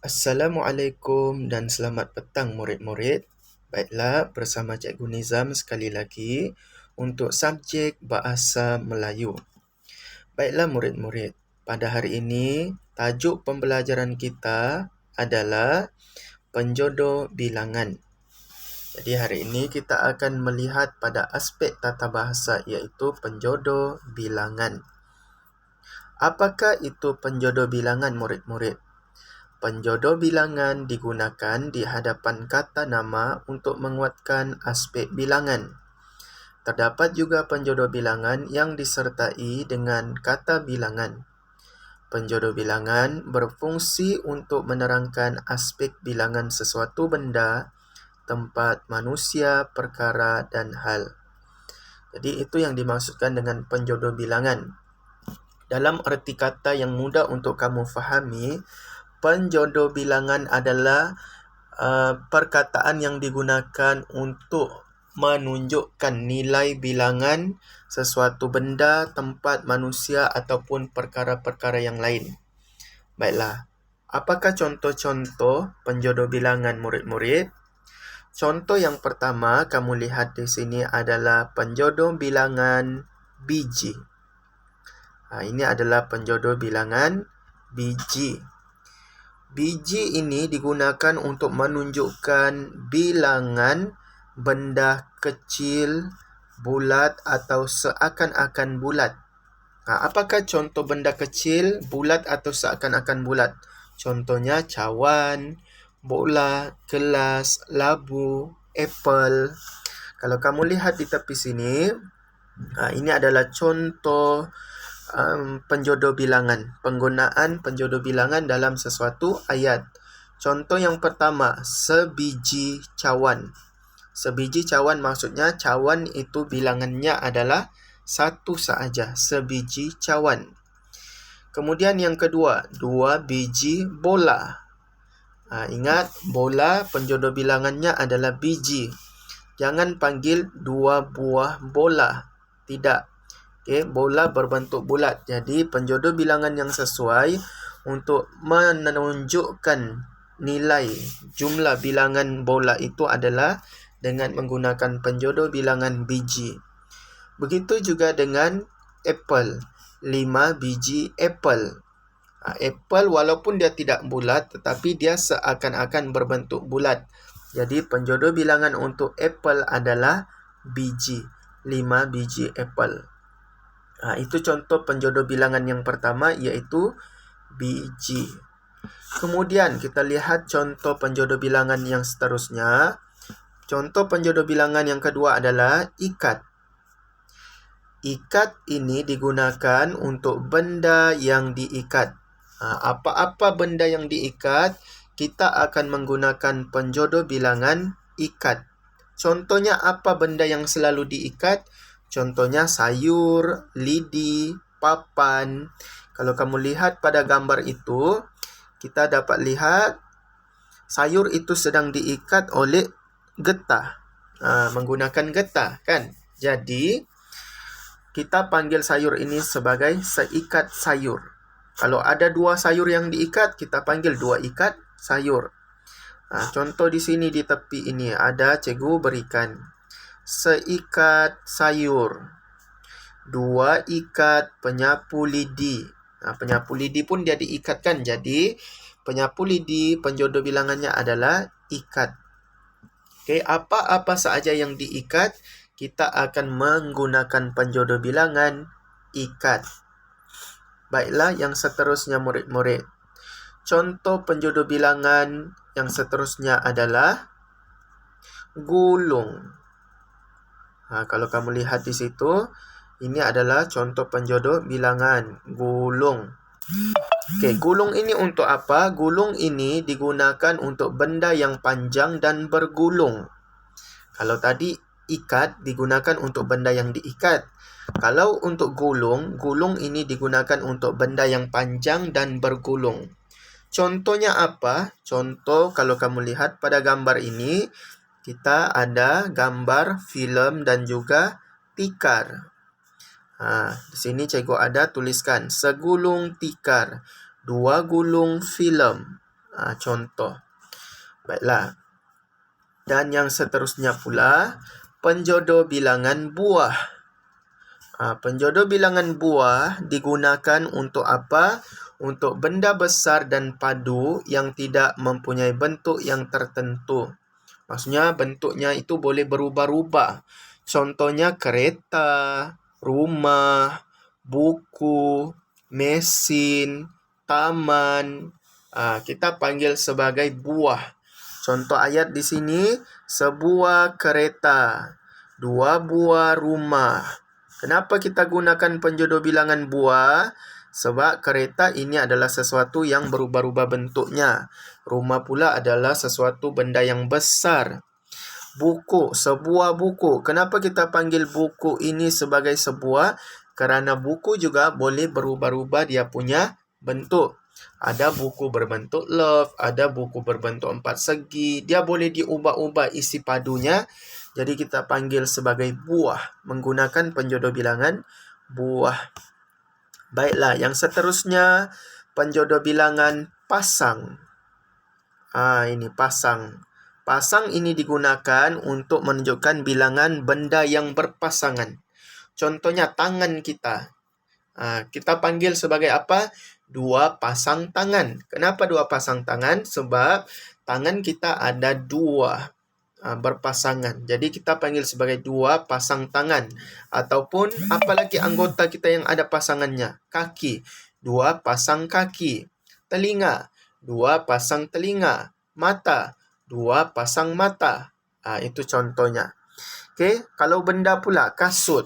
Assalamualaikum dan selamat petang murid-murid. Baiklah, bersama Cikgu Nizam sekali lagi untuk subjek Bahasa Melayu. Baiklah murid-murid, pada hari ini tajuk pembelajaran kita adalah penjodoh bilangan. Jadi hari ini kita akan melihat pada aspek tata bahasa iaitu penjodoh bilangan. Apakah itu penjodoh bilangan murid-murid? Penjodoh bilangan digunakan di hadapan kata nama untuk menguatkan aspek bilangan. Terdapat juga penjodoh bilangan yang disertai dengan kata bilangan. Penjodoh bilangan berfungsi untuk menerangkan aspek bilangan sesuatu benda, tempat, manusia, perkara dan hal. Jadi itu yang dimaksudkan dengan penjodoh bilangan. Dalam erti kata yang mudah untuk kamu fahami, penjodoh bilangan adalah perkataan yang digunakan untuk menunjukkan nilai bilangan sesuatu benda, tempat, manusia ataupun perkara-perkara yang lain. Baiklah, apakah contoh-contoh penjodoh bilangan murid-murid? Contoh yang pertama kamu lihat di sini adalah penjodoh bilangan biji. Ini adalah penjodoh bilangan biji. Biji ini digunakan untuk menunjukkan bilangan benda kecil, bulat atau seakan-akan bulat. Apakah contoh benda kecil, bulat atau seakan-akan bulat? Contohnya cawan, bola, gelas, labu, apple. Kalau kamu lihat di tepi sini, ini adalah contoh penjodoh bilangan, penggunaan penjodoh bilangan dalam sesuatu ayat. Contoh yang pertama, sebiji cawan. Sebiji cawan maksudnya cawan itu bilangannya adalah satu sahaja, sebiji cawan. Kemudian yang kedua, 2 biji bola. Ingat, bola penjodoh bilangannya adalah biji. Jangan panggil 2 buah bola. Tidak. Bola berbentuk bulat. Jadi penjodoh bilangan yang sesuai untuk menunjukkan nilai jumlah bilangan bola itu adalah dengan menggunakan penjodoh bilangan biji. Begitu juga dengan apple. 5 biji apple. Apple walaupun dia tidak bulat tetapi dia seakan-akan berbentuk bulat. Jadi penjodoh bilangan untuk apple adalah biji. 5 biji apple. Itu contoh penjodoh bilangan yang pertama iaitu biji. Kemudian kita lihat contoh penjodoh bilangan yang seterusnya. Contoh penjodoh bilangan yang kedua adalah ikat. Ikat ini digunakan untuk benda yang diikat. Apa-apa benda yang diikat, kita akan menggunakan penjodoh bilangan ikat. Contohnya apa benda yang selalu diikat? Contohnya sayur, lidi, papan. Kalau kamu lihat pada gambar itu, kita dapat lihat sayur itu sedang diikat oleh getah. Menggunakan getah, kan? Jadi, kita panggil sayur ini sebagai seikat sayur. Kalau ada 2 sayur yang diikat, kita panggil 2 ikat sayur. Contoh di sini di tepi ini ada cikgu berikan seikat sayur, 2 ikat penyapu lidi. Penyapu lidi pun dia diikatkan. Jadi penyapu lidi penjodoh bilangannya adalah ikat. Apa-apa sahaja yang diikat, kita akan menggunakan penjodoh bilangan ikat. Baiklah, yang seterusnya murid-murid. Contoh penjodoh bilangan yang seterusnya adalah gulung. Kalau kamu lihat di situ, ini adalah contoh penjodoh bilangan gulung. Gulung ini untuk apa? Gulung ini digunakan untuk benda yang panjang dan bergulung. Kalau tadi ikat digunakan untuk benda yang diikat. Kalau untuk gulung, gulung ini digunakan untuk benda yang panjang dan bergulung. Contohnya apa? Contoh kalau kamu lihat pada gambar ini, kita ada gambar filem dan juga tikar. Di sini cikgu ada tuliskan segulung tikar, 2 gulung filem. Contoh. Baiklah. Dan yang seterusnya pula, penjodoh bilangan buah. Penjodoh bilangan buah digunakan untuk apa? Untuk benda besar dan padu yang tidak mempunyai bentuk yang tertentu. Maksudnya bentuknya itu boleh berubah-ubah. Contohnya kereta, rumah, buku, mesin, taman. Kita panggil sebagai buah. Contoh ayat di sini, sebuah kereta, 2 buah rumah. Kenapa kita gunakan penjodoh bilangan buah? Sebab kereta ini adalah sesuatu yang berubah-ubah bentuknya. Rumah pula adalah sesuatu benda yang besar. Buku, sebuah buku. Kenapa kita panggil buku ini sebagai sebuah? Kerana buku juga boleh berubah-ubah dia punya bentuk. Ada buku berbentuk love, ada buku berbentuk 4 segi. Dia boleh diubah-ubah isi padunya. Jadi kita panggil sebagai buah menggunakan penjodoh bilangan buah. Baiklah, yang seterusnya penjodoh bilangan pasang. Ini pasang. Pasang ini digunakan untuk menunjukkan bilangan benda yang berpasangan. Contohnya tangan kita. Kita panggil sebagai apa? 2 pasang tangan. Kenapa 2 pasang tangan? Sebab tangan kita ada 2 berpasangan. Jadi kita panggil sebagai 2 pasang tangan. Ataupun apalagi anggota kita yang ada pasangannya. Kaki, 2 pasang kaki. Telinga, 2 pasang telinga. Mata, 2 pasang mata. Itu contohnya. Okey, kalau benda pula kasut.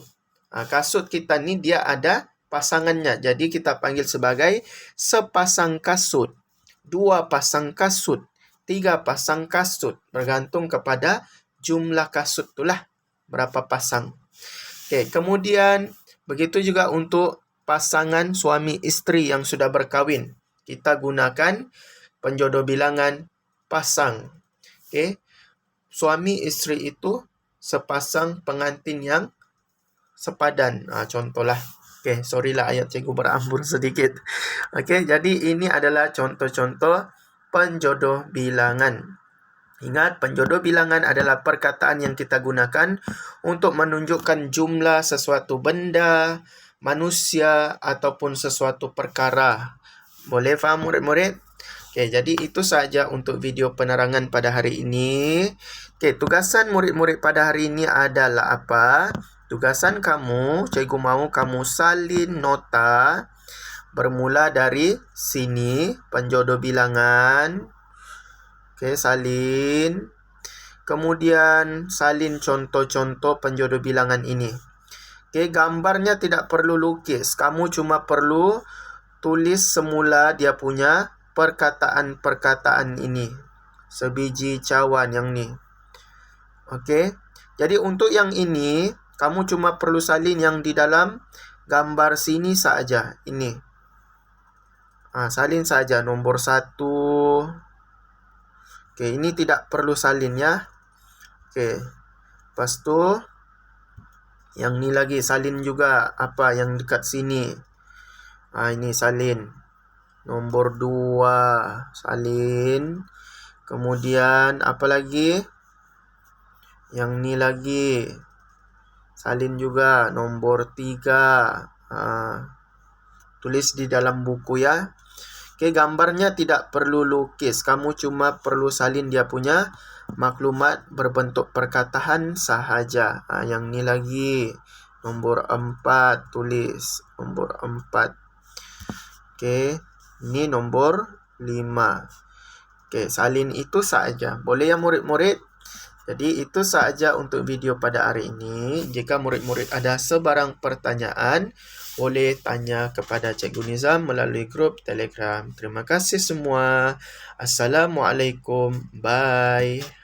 Kasut kita ni dia ada pasangannya. Jadi kita panggil sebagai sepasang kasut, 2 pasang kasut, 3 pasang kasut. Bergantung kepada jumlah kasut itulah berapa pasang. Okey, kemudian begitu juga untuk pasangan suami isteri yang sudah berkahwin. Kita gunakan penjodoh bilangan pasang. Okey. Suami isteri itu sepasang pengantin yang sepadan. Contohlah. Okey, sorry lah ayat cikgu berambur sedikit. Okey, jadi ini adalah contoh-contoh penjodoh bilangan. Ingat, penjodoh bilangan adalah perkataan yang kita gunakan untuk menunjukkan jumlah sesuatu benda, manusia ataupun sesuatu perkara. Boleh faham murid-murid? Okey, jadi itu sahaja untuk video penerangan pada hari ini. Okey, tugasan murid-murid pada hari ini adalah apa? Tugasan kamu, cikgu mahu kamu salin nota bermula dari sini, penjodoh bilangan. Okey, salin. Kemudian salin contoh-contoh penjodoh bilangan ini. Okey, gambarnya tidak perlu lukis. Kamu cuma perlu tulis semula dia punya perkataan-perkataan ini. Sebiji cawan yang ni. Okey. Jadi untuk yang ini, kamu cuma perlu salin yang di dalam gambar sini saja. Ini. Salin saja nombor 1. Okey, ini tidak perlu salin ya. Okey. Lepas tu yang ni lagi salin juga apa yang dekat sini. Ini salin. Nombor 2 salin. Kemudian apa lagi? Yang ni lagi salin juga nombor 3. Tulis di dalam buku ya. Okey, gambarnya tidak perlu lukis. Kamu cuma perlu salin dia punya maklumat berbentuk perkataan sahaja. Yang ni lagi nombor 4 tulis nombor 4. Okey, ini nombor 5. Okey, salin itu sahaja. Boleh ya murid-murid? Jadi itu sahaja untuk video pada hari ini. Jika murid-murid ada sebarang pertanyaan, boleh tanya kepada Cikgu Nizam melalui grup Telegram. Terima kasih semua. Assalamualaikum. Bye.